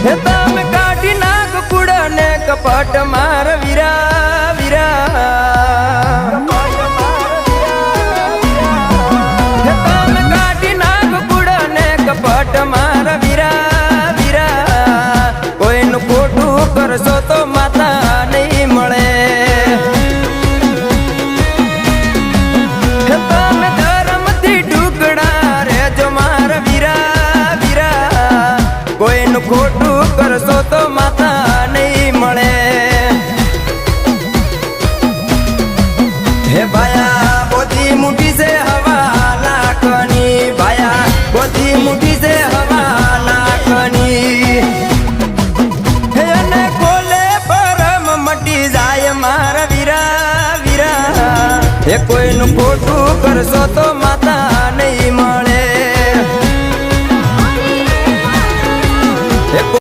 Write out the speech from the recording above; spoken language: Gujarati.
હે તમે કાઢી નાખ કુડા ને કપટ માર વીરા વીરા હે તમે કાઢી નાખ કુડા ને કપટ માર વીરા વીરા કોઈનું ખોટું કરશો તો માતા નહીં મળે હે તમે ધર્મથી ઢુકડા રેજો માર વીરા વીરા કોઈનું ખોટું કરશો તો માતા નહીં મળે હે ભાયા બોધી મુઠી છે હવા લાખની ભાયા બોધી મુઠી છે હવા લાખની હે અને ખોલે પરમ મટી જાય મારા વીરા વીરા હે કોઈનું ખોટું કરશો તો